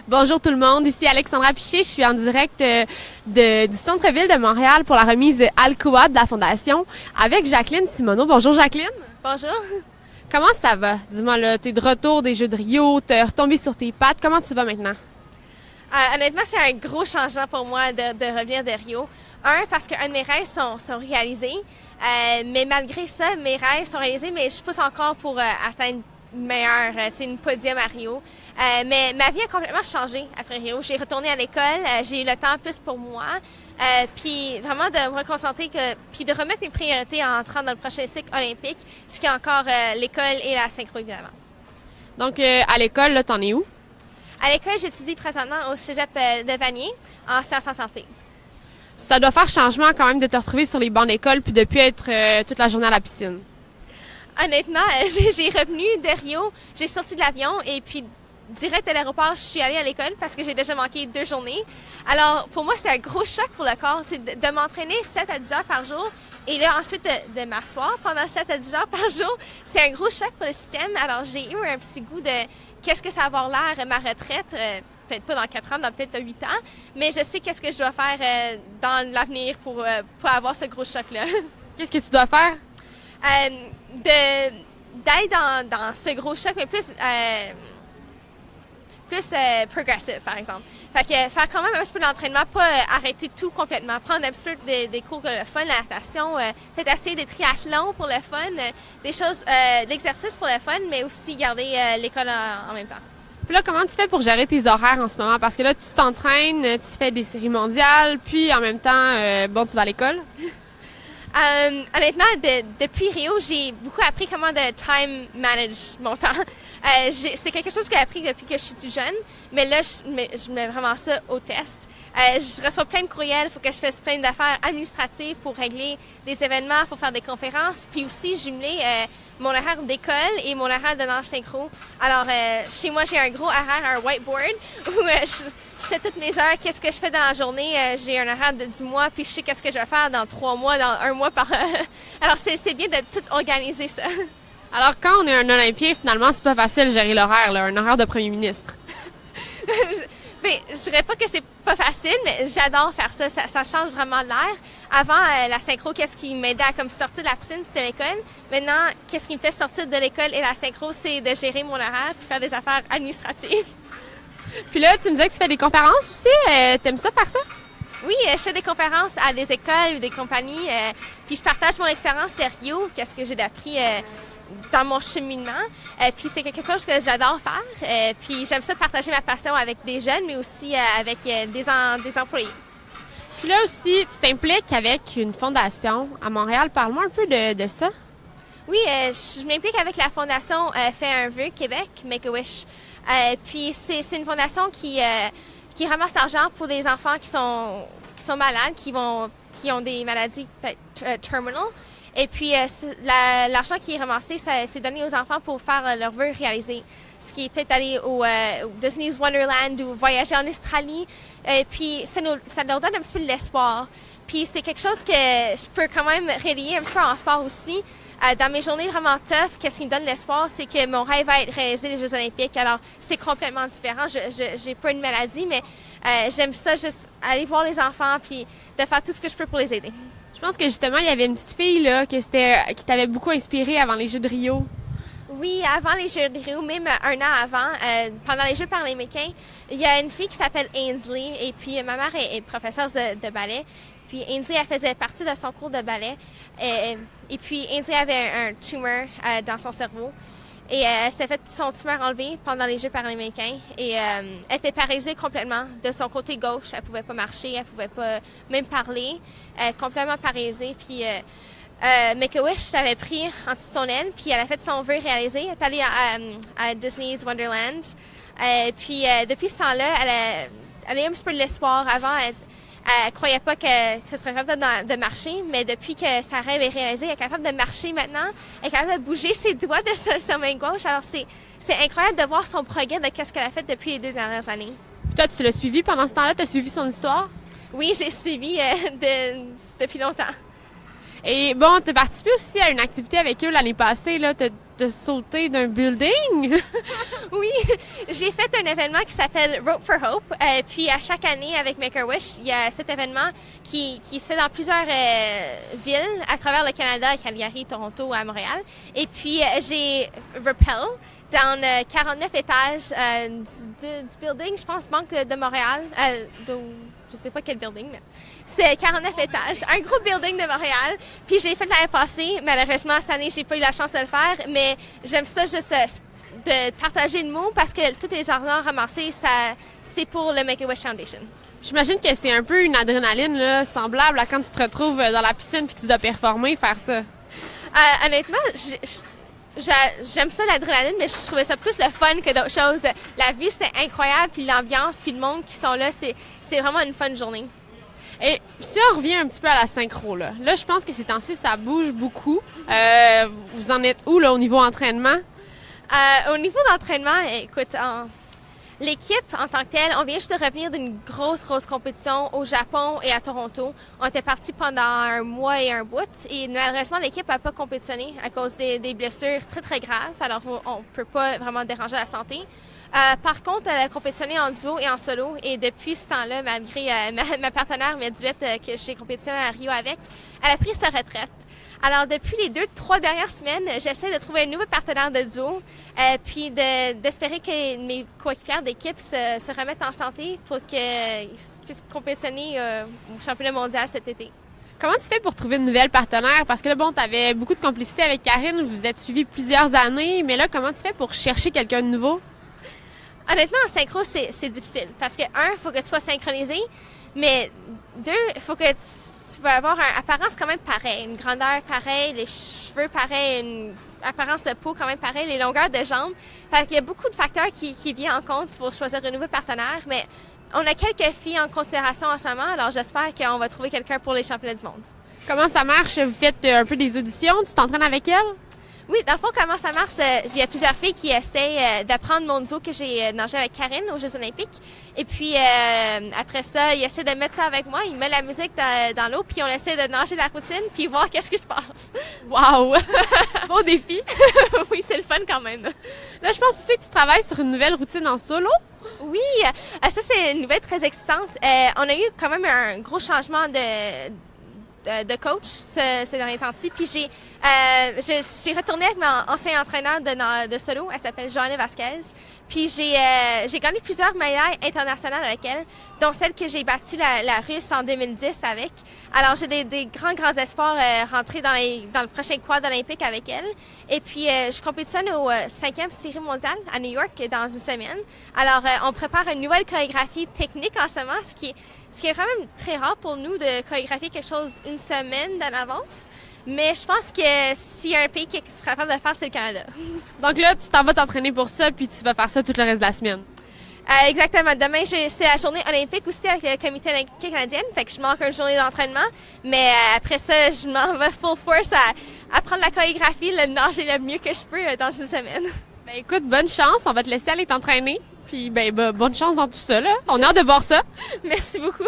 Bonjour tout le monde, ici Alexandra Piché, je suis en direct du centre-ville de Montréal pour la remise Alcoa de la Fondation avec Jacqueline Simoneau. Bonjour Jacqueline. Bonjour. Comment ça va? Dis-moi là, t'es de retour des Jeux de Rio, t'es retombé sur tes pattes, comment tu vas maintenant? Honnêtement, c'est un gros changement pour moi de revenir de Rio. Parce qu'un de mes rêves sont réalisés, mais malgré ça, mes rêves sont réalisés, mais je pousse encore pour atteindre meilleur, c'est une podium à Rio. Mais ma vie a complètement changé après Rio. J'ai retourné à l'école, j'ai eu le temps plus pour moi, puis vraiment de me reconcentrer, puis de remettre mes priorités en entrant dans le prochain cycle olympique, ce qui est encore l'école et la synchro évidemment. Donc à l'école, là, t'en es où? À l'école, j'étudie présentement au Cégep de Vanier en sciences en santé. Ça doit faire changement quand même de te retrouver sur les bancs d'école puis de plus être toute la journée à la piscine. Honnêtement, j'ai revenu de Rio, j'ai sorti de l'avion et puis direct à l'aéroport, je suis allée à l'école parce que j'ai déjà manqué 2 journées. Alors pour moi, c'est un gros choc pour le corps de m'entraîner 7 à 10 heures par jour et là ensuite de m'asseoir pendant 7 à 10 heures par jour. C'est un gros choc pour le système. Alors j'ai eu un petit goût de qu'est-ce que ça va avoir l'air ma retraite. Peut-être pas dans 4 ans, dans peut-être 8 ans, mais je sais qu'est-ce que je dois faire dans l'avenir pour avoir ce gros choc-là. Qu'est-ce que tu dois faire? D'aller dans ce gros choc, mais plus progressive, par exemple. Fait que faire quand même un petit peu d'entraînement, pas arrêter tout complètement, prendre un petit peu des cours de le fun, la natation, peut-être essayer des triathlons pour le fun, des choses, l'exercice pour le fun, mais aussi garder l'école en même temps. Puis là, comment tu fais pour gérer tes horaires en ce moment? Parce que là, tu t'entraînes, tu fais des séries mondiales, puis en même temps, tu vas à l'école. Honnêtement, depuis Rio, j'ai beaucoup appris comment de time manage mon temps. C'est quelque chose que j'ai appris depuis que je suis toute jeune, mais là, je mets vraiment ça au test. Je reçois plein de courriels, il faut que je fasse plein d'affaires administratives pour régler des événements, pour faire des conférences, puis aussi jumeler mon horaire d'école et mon horaire de nage synchro. Alors, chez moi, j'ai un gros horaire, un whiteboard, où je fais toutes mes heures, qu'est-ce que je fais dans la journée. J'ai un horaire de 10 mois, puis je sais qu'est-ce que je vais faire dans 3 mois, dans 1 mois par... Alors, c'est bien de tout organiser ça. Alors, quand on est un Olympien, finalement, c'est pas facile de gérer l'horaire, là, un horaire de premier ministre. Bien, je dirais pas que c'est pas facile, mais j'adore faire ça. Ça change vraiment de l'air. Avant, la synchro, qu'est-ce qui m'aidait à comme sortir de la piscine, c'était l'école. Maintenant, qu'est-ce qui me fait sortir de l'école et la synchro, c'est de gérer mon horaire puis faire des affaires administratives. Puis là, tu me disais que tu fais des conférences aussi. T'aimes ça faire ça? Oui, je fais des conférences à des écoles ou des compagnies. Puis je partage mon expérience de Rio, qu'est-ce que j'ai appris dans mon cheminement. Puis c'est quelque chose que j'adore faire. Puis j'aime ça partager ma passion avec des jeunes, mais aussi avec des employés. Puis là aussi, tu t'impliques avec une fondation à Montréal. Parle-moi un peu de ça. Oui, je m'implique avec la fondation Fais un vœu Québec, Make-A-Wish. Puis c'est une fondation qui ramasse l'argent pour des enfants qui sont malades, qui ont des maladies terminal. Et puis, l'argent qui est ramassé, c'est donné aux enfants pour faire leurs vœux réalisés. Ce qui est peut-être aller au Disney's Wonderland ou voyager en Australie. Et puis, ça leur donne un petit peu de l'espoir. Puis, c'est quelque chose que je peux quand même relier un petit peu en sport aussi. Dans mes journées vraiment tough, qu'est-ce qui me donne l'espoir, c'est que mon rêve va être réalisé les Jeux olympiques. Alors, c'est complètement différent. J'ai pas une maladie, mais j'aime ça, juste aller voir les enfants puis de faire tout ce que je peux pour les aider. Je pense que justement, il y avait une petite fille là qui t'avait beaucoup inspirée avant les Jeux de Rio. Oui, avant les Jeux de Rio, même 1 an avant, pendant les Jeux paralympiques, il y a une fille qui s'appelle Ainsley, et puis ma mère est professeure de ballet. Puis Ainsley, elle faisait partie de son cours de ballet. Et puis Ainsley avait un tumeur dans son cerveau. Et elle s'est fait son tumeur enlever pendant les Jeux paralympiques. Et elle était paralysée complètement de son côté gauche. Elle pouvait pas marcher, elle pouvait pas même parler. Complètement paralysée. Puis Make-A-Wish l'avait pris en dessous de son aile. Puis elle a fait son vœu réalisé. Elle est allée à Disney's Wonderland. Puis depuis ce temps-là, elle a eu un petit peu de l'espoir. Avant, elle croyait pas que ce serait capable de marcher, mais depuis que sa rêve est réalisé, elle est capable de marcher maintenant. Elle est capable de bouger ses doigts de sa main gauche. Alors, c'est incroyable de voir son progrès de qu'est-ce qu'elle a fait depuis les 2 dernières années. Puis toi, tu l'as suivi pendant ce temps-là? Tu as suivi son histoire? Oui, j'ai suivi depuis longtemps. Et bon, tu as participé aussi à une activité avec eux l'année passée. Tu te sauter d'un building? Oui, j'ai fait un événement qui s'appelle Rope for Hope. Puis à chaque année avec Make-A-Wish, il y a cet événement qui se fait dans plusieurs villes à travers le Canada, à Calgary, Toronto, à Montréal. Et puis j'ai rappel dans 49 étages du building, je pense, Banque de Montréal. Je sais pas quel building, mais c'est 49 étages. Un gros building de Montréal. Puis j'ai fait l'année passée. Malheureusement, cette année, j'ai pas eu la chance de le faire, mais j'aime ça juste de partager le mot parce que tous les argent ramassés, c'est pour le Make-A-Wish Foundation. J'imagine que c'est un peu une adrénaline là, semblable à quand tu te retrouves dans la piscine puis tu dois performer, faire ça. Honnêtement, j'aime ça l'adrénaline, mais je trouvais ça plus le fun que d'autres choses. La vue, c'était incroyable, puis l'ambiance, puis le monde qui sont là, c'est vraiment une fun journée. Et si on revient un petit peu à la synchro, là je pense que ces temps-ci, ça bouge beaucoup. Vous en êtes où là, au niveau entraînement? Au niveau d'entraînement, écoute, l'équipe en tant que telle, on vient juste de revenir d'une grosse compétition au Japon et à Toronto. On était partis pendant un mois et un bout et malheureusement, l'équipe n'a pas compétitionné à cause des blessures très graves. Alors, on peut pas vraiment déranger la santé. Par contre, elle a compétitionné en duo et en solo et depuis ce temps-là, malgré ma partenaire Medduette que j'ai compétitionné à Rio avec, elle a pris sa retraite. Alors, depuis les 2-3 dernières semaines, j'essaie de trouver un nouveau partenaire de duo, puis d'espérer que mes coéquipières d'équipe se remettent en santé pour qu'ils puissent compétitionner au championnat mondial cet été. Comment tu fais pour trouver une nouvelle partenaire? Parce que là, bon, tu avais beaucoup de complicité avec Karine, vous vous êtes suivis plusieurs années, mais là, comment tu fais pour chercher quelqu'un de nouveau? Honnêtement, en synchro, c'est difficile parce que, il faut que tu sois synchronisé, mais deux, il faut que tu vas avoir une apparence quand même pareille, une grandeur pareille, les cheveux pareils, une apparence de peau quand même pareille, les longueurs de jambes. Fait qu'il y a beaucoup de facteurs qui viennent en compte pour choisir un nouveau partenaire, mais on a quelques filles en considération en ce moment, alors j'espère qu'on va trouver quelqu'un pour les championnats du monde. Comment ça marche? Vous faites un peu des auditions? Tu t'entraînes avec elle? Oui, dans le fond, comment ça marche? Il y a plusieurs filles qui essayent d'apprendre mon duo que j'ai nagé avec Karine aux Jeux olympiques. Et puis, après ça, ils essaient de mettre ça avec moi. Ils mettent la musique dans l'eau, puis on essaie de nager la routine, puis voir qu'est-ce qui se passe. Wow! Beau défi! Oui, c'est le fun quand même. Là, je pense aussi que tu travailles sur une nouvelle routine en solo. Oui, ça, c'est une nouvelle très excitante. On a eu quand même un gros changement de coach ces derniers temps-ci. Puis j'ai retourné avec mon ancien entraîneur de solo. Elle s'appelle Joanne Vasquez. Puis j'ai gagné plusieurs médailles internationales avec elle, dont celle que j'ai battue la Russe en 2010 avec. Alors j'ai des grands espoirs rentrer dans le prochain quad olympique avec elle. Et puis je compétitionne au 5e série mondiale à New York dans une semaine. Alors on prépare une nouvelle chorégraphie technique en ce moment, ce qui est quand même très rare pour nous de chorégraphier quelque chose une semaine d'en avance. Mais je pense que s'il y a un pays qui sera capable de le faire, c'est le Canada. Donc là, tu t'en vas t'entraîner pour ça, puis tu vas faire ça tout le reste de la semaine. Exactement. Demain, c'est la journée olympique aussi avec le comité olympique canadien. Fait que je manque une journée d'entraînement. Mais après ça, je m'en vais full force à apprendre la chorégraphie, le nager le mieux que je peux dans une semaine. Ben écoute, bonne chance. On va te laisser aller t'entraîner. Puis bonne chance dans tout ça, là. On a hâte de voir ça. Merci beaucoup.